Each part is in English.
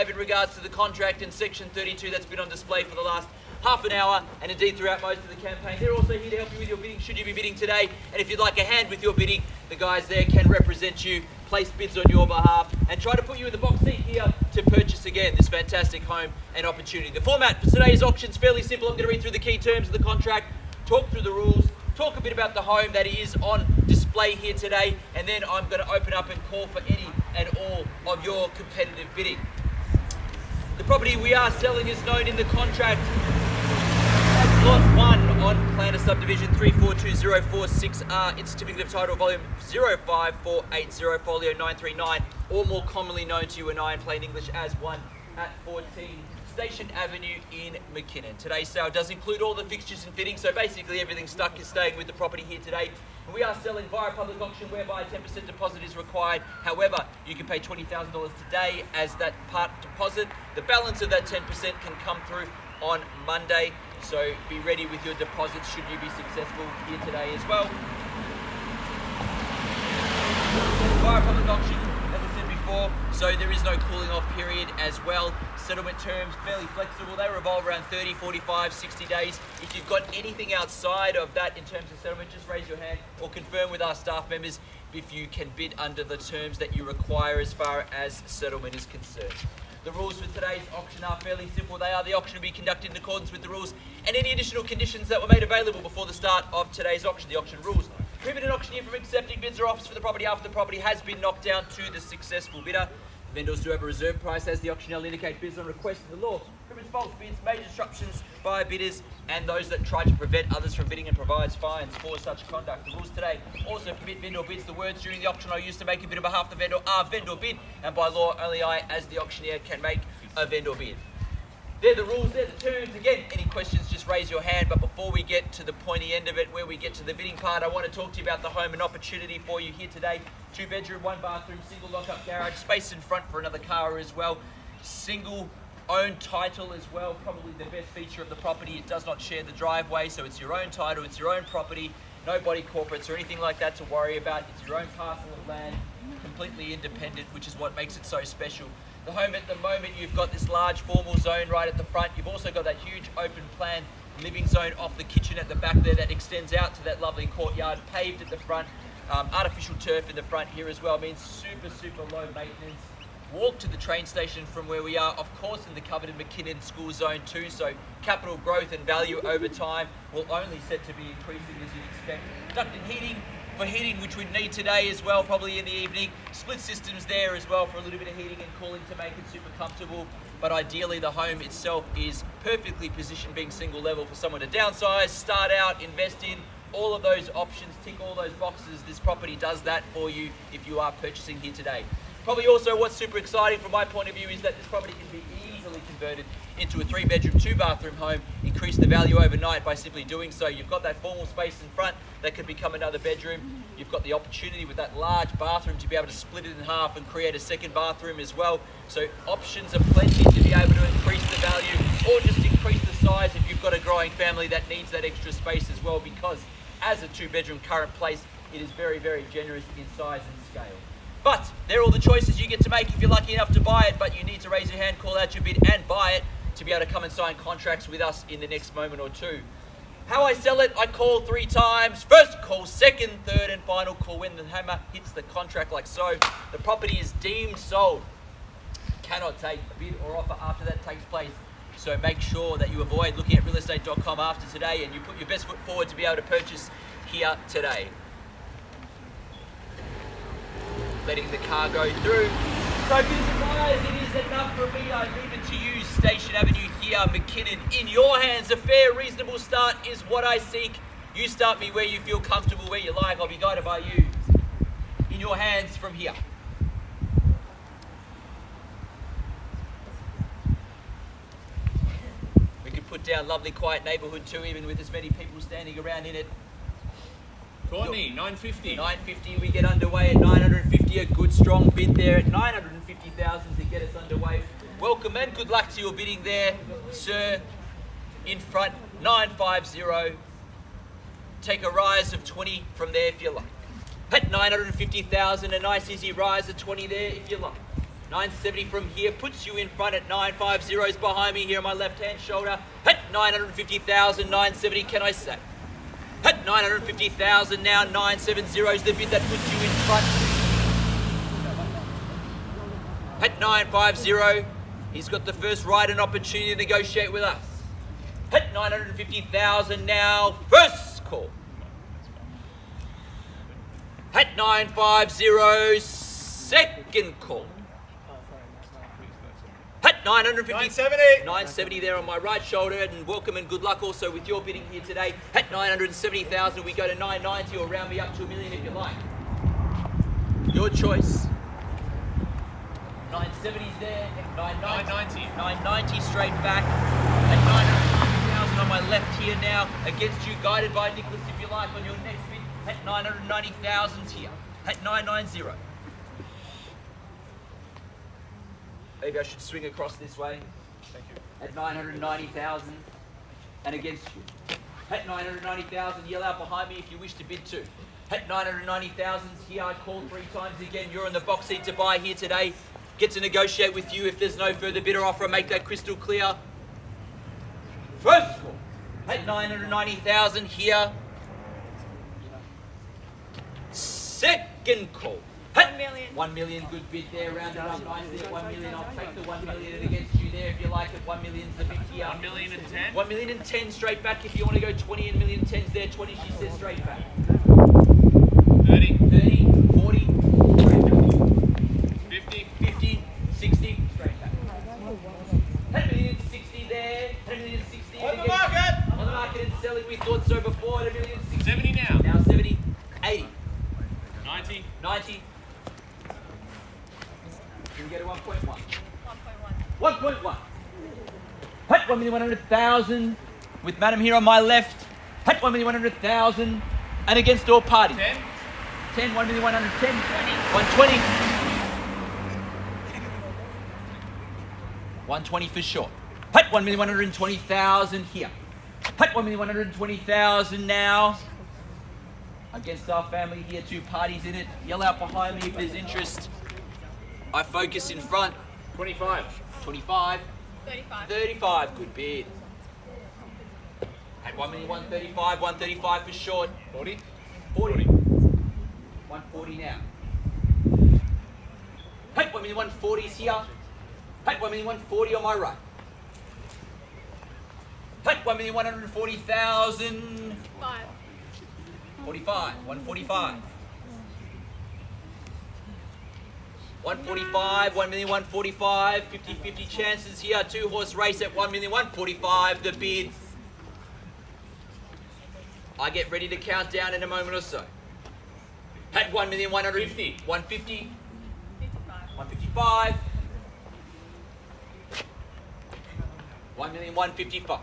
have in regards to the contract and Section 32 that's been on display for the last half an hour and indeed throughout most of the campaign. They're also here to help you with your bidding should you be bidding today, and if you'd like a hand with your bidding, the guys there can represent you, place bids on your behalf and try to put you in the box seat here to purchase again this fantastic home and opportunity. The format for today's auction is fairly simple. I'm going to read through the key terms of the contract, talk through the rules, talk a bit about the home that is on display here today, and then I'm going to open up and call for any and all of your competitive bidding. The property we are selling is known in the contract as Lot 1 on Planner Subdivision 342046R. Its certificate of title volume 05480 folio 939, or more commonly known to you and I in plain English as 1 at 14 Station Avenue in McKinnon. Today's sale does include all the fixtures and fittings, so basically everything stuck is staying with the property here today. And we are selling via public auction whereby a 10% deposit is required. However, you can pay $20,000 today as that part deposit. The balance of that 10% can come through on Monday, so be ready with your deposits should you be successful here today as well. Via public auction, as I said before, so there is no cooling off period as well. Settlement terms fairly flexible. They revolve around 30, 45, 60 days. If you've got anything outside of that in terms of settlement, just raise your hand or confirm with our staff members if you can bid under the terms that you require as far as settlement is concerned. The rules for today's auction are fairly simple. They are the auction will be conducted in accordance with the rules and any additional conditions that were made available before the start of today's auction. The auction rules prohibit an auctioneer from accepting bids or offers for the property after the property has been knocked down to the successful bidder. Vendors do have a reserve price as the auctioneer will indicate bids on request of the law. Prohibits false bids, major disruptions by bidders, and those that try to prevent others from bidding and provides fines for such conduct. The rules today also permit vendor bids. The words during the auction are used to make a bid on behalf of the vendor are vendor bid, and by law only I as the auctioneer can make a vendor bid. They're the rules, they're the terms. Again, any questions, just raise your hand. But before we get to the pointy end of it, where we get to the bidding part, I want to talk to you about the home and opportunity for you here today. 2 bedroom, 1 bathroom, single lock-up garage, space in front for another car as well. Single owned title as well, probably the best feature of the property. It does not share the driveway, so it's your own title, it's your own property. No body corporates or anything like that to worry about. It's your own parcel of land, completely independent, which is what makes it so special. The home at the moment, you've got this large formal zone right at the front. You've also got that huge open plan living zone off the kitchen at the back there that extends out to that lovely courtyard, paved at the front. Artificial turf in the front here as well means super low maintenance. Walk to the train station from where we are, of course in the coveted McKinnon school zone too, so capital growth and value over time will only set to be increasing as you'd expect. Ducted heating, for heating, which we need today as well, probably in the evening. Split systems there as well for a little bit of heating and cooling to make it super comfortable. But ideally the home itself is perfectly positioned being single level for someone to downsize, start out, invest in. All of those options, tick all those boxes. This property does that for you if you are purchasing here today. Probably also what's super exciting from my point of view is that this property can be easily converted into a 3 bedroom, 2 bathroom home, increase the value overnight by simply doing so. You've got that formal space in front that could become another bedroom. You've got the opportunity with that large bathroom to be able to split it in half and create a second bathroom as well. So options are plenty to be able to increase the value or just increase the size if you've got a growing family that needs that extra space as well, because as a 2 bedroom current place, it is very generous in size and scale. But they're all the choices you get to make if you're lucky enough to buy it, but you need to raise your hand, call out your bid and buy it to be able to come and sign contracts with us in the next moment or two. How I sell it, I call 3 times. First call, second, third and final call when the hammer hits the contract like so. The property is deemed sold. Cannot take a bid or offer after that takes place. So make sure that you avoid looking at realestate.com after today and you put your best foot forward to be able to purchase here today. Letting the car go through. So bidders and buyers, it is enough for me. I leave it to you. Station Avenue here, McKinnon. In your hands, a fair, reasonable start is what I seek. You start me where you feel comfortable, where you like. I'll be guided by you. In your hands from here. We could put down lovely, quiet neighbourhood too, even with as many people standing around in it. Courtney, 950. 950, we get underway at 950, a good strong bid there at 950,000 to get us underway. Welcome and good luck to your bidding there, sir. In front, 950. Take a rise of 20 from there if you like. At 950,000, a nice easy rise of 20 there if you like. 970 from here puts you in front at 950s behind me here on my left-hand shoulder. At 950,000, 970, can I say? At 950,000 now, 970 is the bid that puts you in front. At 950, he's got the first right and opportunity to negotiate with us. At 950,000 now, first call. At 950, second call. At 950, 970 there on my right shoulder, and welcome and good luck also with your bidding here today. At 970,000, we go to 990 or round me up to $1 million if you like. Your choice. 970's there, 990, 990 straight back. At 990,000 on my left here now, against you, guided by Nicholas if you like on your next bid. At 990,000's here. At 990. Maybe I should swing across this way. Thank you. At 990,000 and against you. At 990,000, yell out behind me if you wish to bid too. At 990,000 here, I call 3 times again. You're in the box seat to buy here today. Get to negotiate with you if there's no further bidder offer. Make that crystal clear. First call. At 990,000 here. Second call. 1 million. 1 million, good bid there, rounded up nicely at 1 million. I'll take the 1 million and against you there if you like it. 1 million's the bid here. 1 million and 10. 1 million and 10 straight back if you want to go 20 and million 10s there. 20 she says straight back. 30. 30, 40, straight back. 50. 50, 60, straight back. 10 million 60 there. 10 million 60. On the market. On the market and selling. We thought so before. 10 million 60. 70 now. Now 70, 80, 90. 90. Can we go to 1.1? 1.1. 1.1. At 1,100,000 with Madam here on my left. At 1,100,000 and against all parties. 10. 10, 1,110, 120. 120 for sure. At 1,120,000 here. At 1,120,000 now. Against our family here, 2 parties in it. Yell out behind me if there's interest. I focus in front. 25. 25. 35. 35, good bid. At 1,135,000, 135 for short. 40. 40. 140 now. At 1,140's here. At 1,140 on my right. At 1,140,000. 5. 45. 145. 145, 1,145,000, 50-50 chances here. 2-horse race at 1,145,000, the bid. I get ready to count down in a moment or so. At 1,150,000, 150, 55. 155, 1,155,000.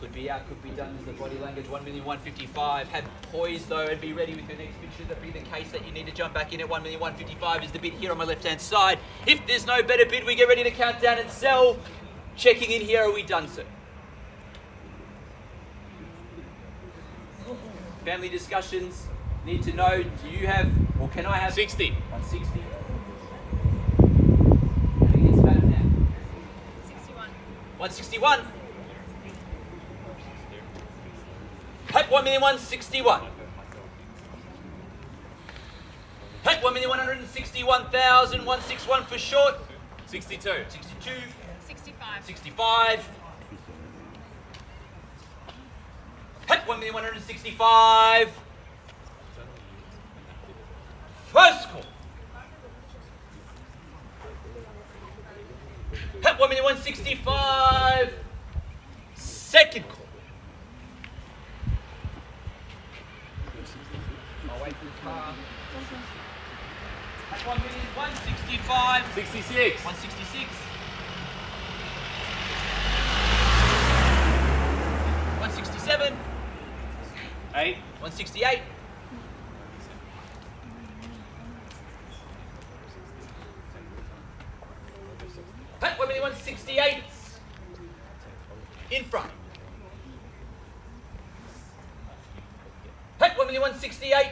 Could be out, could be done as the body language. 1,155,000. Have poise though and be ready with your next bid. Should that be the case that you need to jump back in at 1,155,000 is the bid here on my left hand side. If there's no better bid, we get ready to count down and sell. Checking in here, are we done, sir? Family discussions. Need to know, do you have, or can I have 60. 160? And against Madam now. 61. 161. At 1,161,000. At 1,161,000, 161 for short. 62. 62, 65. 65. At 1,165,000. First call. At 1,165,000. Second call. I'll wait for the car. At 1,165,000. 66. 166. 167. 8. 168. 168 in front. 168.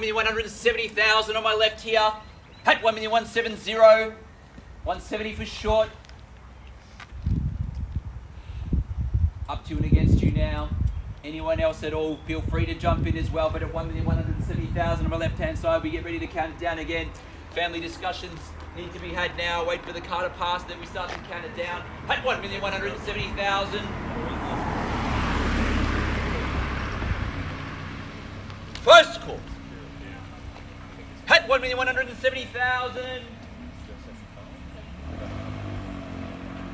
1,170,000 on my left here. At 1,170,000. 170 for short. Up to and against you now. Anyone else at all, feel free to jump in as well. But at 1,170,000 on my left-hand side, we get ready to count it down again. Family discussions need to be had now. Wait for the car to pass, then we start to count it down. At 1,170,000. First call. At 1,170,000.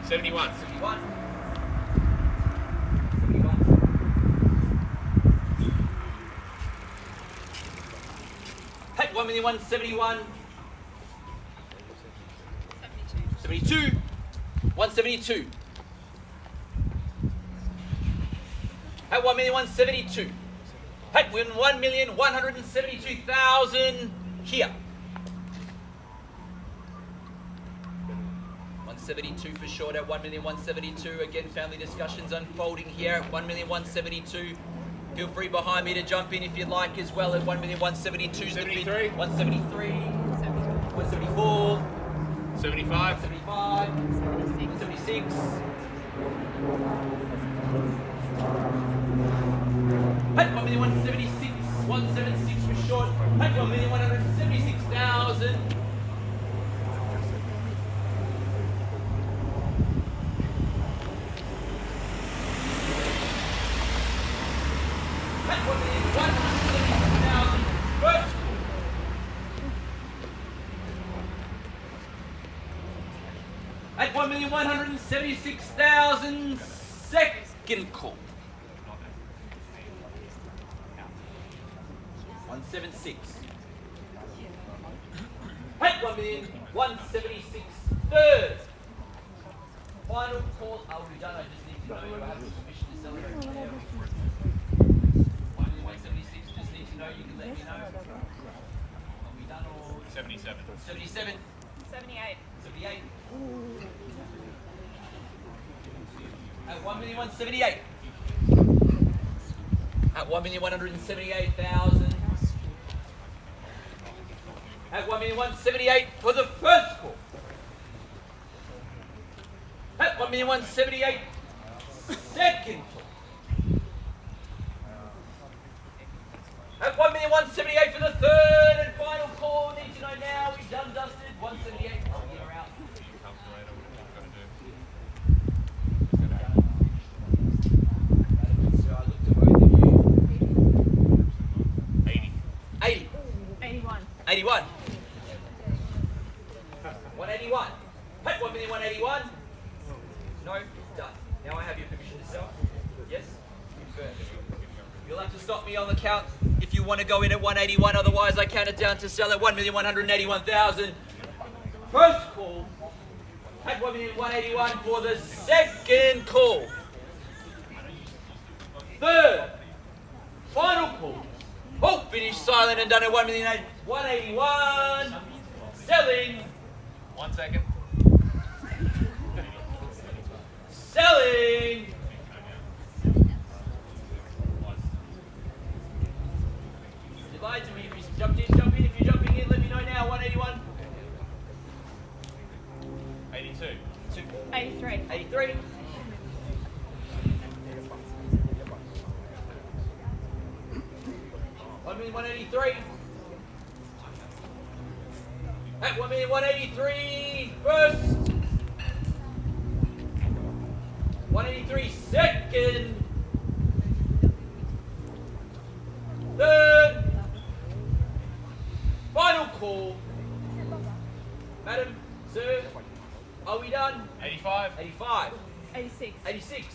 71. 71. 71. At 1,171,000. 72. 72. 172. At 1,172,000. At 1,172,000 here. 172 for short at 1,172,000. Again, family discussions unfolding here at 1,172,000. Feel free behind me to jump in if you'd like as well at 1,172,000. 73. 173. 174. 75. 75. 76. At 1,176,000. 176 for short. At 1,176,000. At 1,176,000. First. At 1,176,000. Second call. 176. At 1,176,000. Third. Final call. Are we done? I just need to know you have permission to celebrate. 1,176. Just need to know. You can let me know. Are we done or 77. 77? 78. 78. At 1,178,000. At 1,178,000. At 1,178,000 for the first call. At 1,178,000. Second call. At 1,178,000 for the third and final call. Need to know now. We've done dusted. 178. I'll get her out. So I looked at both of you. 80. 80. 81. 81. 181. At 1,181,000. No, done. Now I have your permission to sell. Yes? Confirmed. You'll have to stop me on the count if you want to go in at 181. Otherwise, I count it down to sell at 1,181,000. First call at 1,181,000 for the second call. Third, final call. Oh, finished silent and done at 1,181,000. Selling. 1 second. Selling. You lied to me. If you jumped in, jump in. If you're jumping in, let me know now. 181. 82. 83. 83. 1,183,000. At 1,183,000 first. 183 second. Third. Final call. Madam, sir, are we done? 85. 85. 86. 86.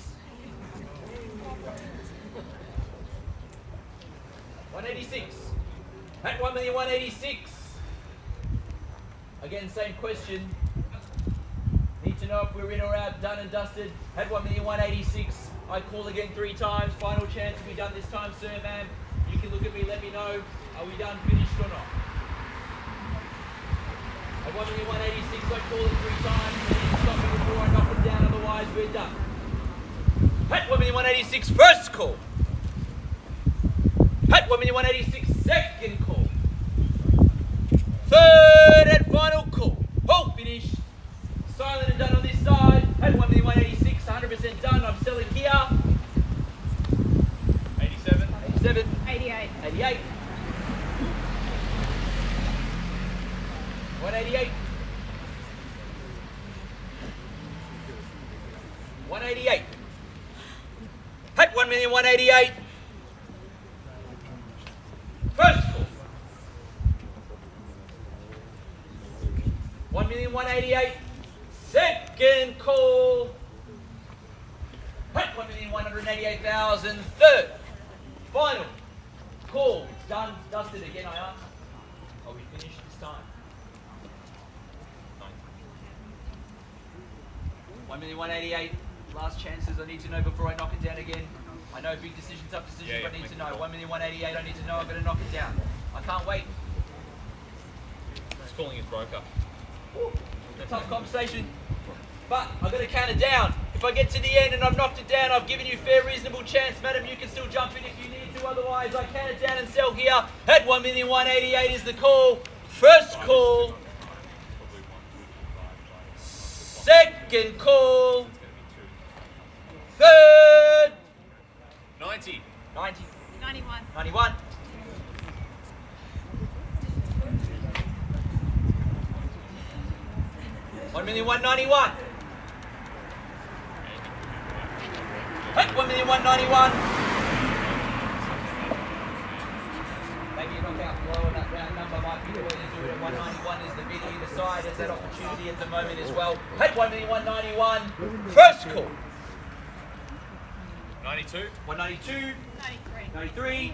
186. At 1,186,000. Again, same question. Need to know if we're in or out, done and dusted. At 1,186,000. I call again 3 times. Final chance to be done this time, sir, ma'am. You can look at me, let me know. Are we done, finished or not? At 1,186,000, I call it 3 times. You need to stop me before I knock it down, otherwise we're done. At 1,186,000, first call. At 1,186,000, second call. 188. 188. 188. Hit 1,188,000. First call. 1,188,000. Second call. Hit 1,188,000. Third. Final. Call. Done. Dusted again, I ask. Are we finished this time? 1,188,000. Last chances I need to know before I knock it down again. I know big decision, tough decision, Yeah, but I need make to the know. call. 1,188,000. I need to know. I'm going to knock it down. I can't wait. He's calling his broker. Ooh, tough conversation. But I'm going to count it down. If I get to the end and I've knocked it down, I've given you fair, reasonable chance. Madam, you can still jump in if you need to. Otherwise, I count it down and sell here. At 1,188,000 is the call. First call. Second call. Third. 90. 90. 91. 91. 1,191,000. Hey, 1,191,000. Maybe you knock out below and that round number might be the way to do it. 191 is the bid either side. There's that opportunity at the moment as well. Hey, 1,191,000. First call. 92. 192. 93. 93.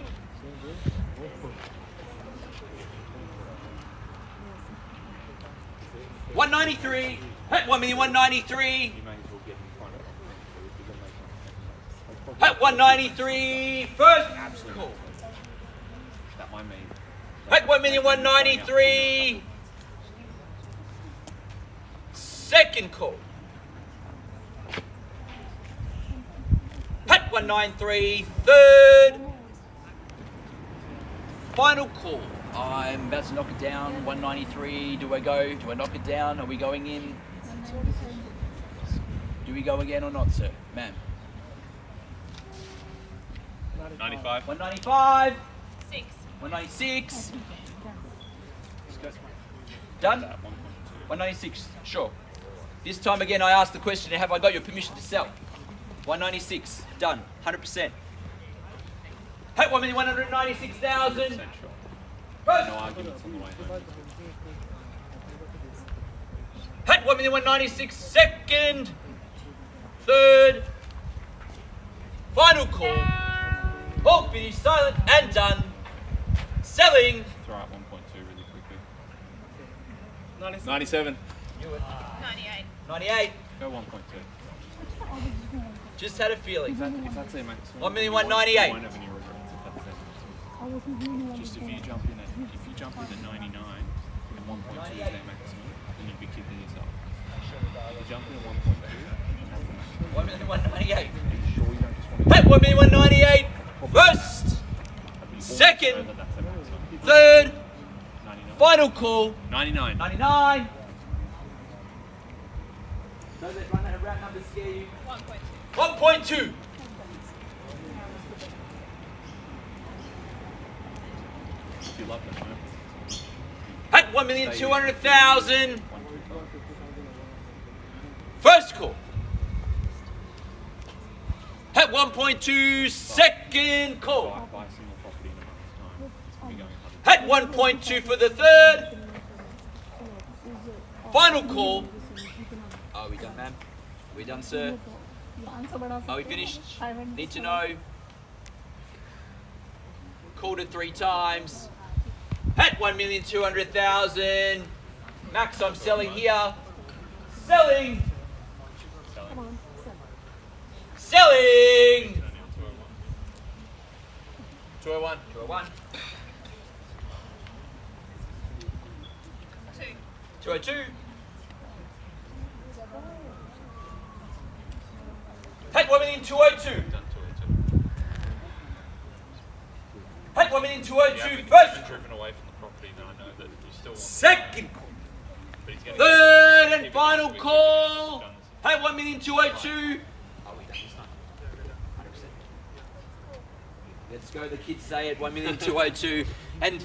193. Hit 1,193,000. Hit 193. First call. That might mean. Hit 1,193,000. Second call. Hit 193. Third. Final call. I'm about to knock it down. 193. Do I go? Do I knock it down? Are we going in? Do we go again or not, sir? Ma'am. 95. 195. 6. 196. Done? 196. Sure. This time again, I ask the question: have I got your permission to sell? 196. Done. 100%. Hey, 1,196,000. Sure. First. No arguments on the way home. Hey, 1,196,000. Second. Third. Final call. All finished, silent, and done. Selling. Throw out 1.2 really quickly. 97. 98. 98. Go 1.2. Just had a feeling. If that's their maximum. 1,198,000. You won't have any regrets if that's their maximum. Just if you jump in at 99 and 1.2 is their maximum, then you'd be kidding yourself. If you jump in at 1.2, 1,198,000. are you sure you don't just want to? Hey, 1,198,000. First. Second. That's their maximum. Third. 99. Final call. 99. 99. Don't let run that round number scare you. 1.2. 1.2. If you love that, no? At 1,200,000. First call. At 1.2. Second call. Buy a single property in a month's time. It's going to be going 100. At 1.2 for the third. Final call. Are we done, ma'am? We done, sir? Are we finished? Need to know. Called it 3 times. At 1,200,000. Max, I'm selling here. Selling. Selling. 201. 201. 2. 202. At 1,202,000. Done 202. At 1,202,000. Yeah, First. been driven away from the property, then I know that you still want. Second call. But he's gonna Third keep and it final quick. call. Done. At 1,202,000. Are we done this time? 100%. Let's go, the kids say at 1,202,000. And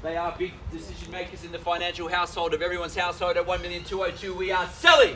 they are big decision makers in the financial household of everyone's household at 1,202,000. We are selling.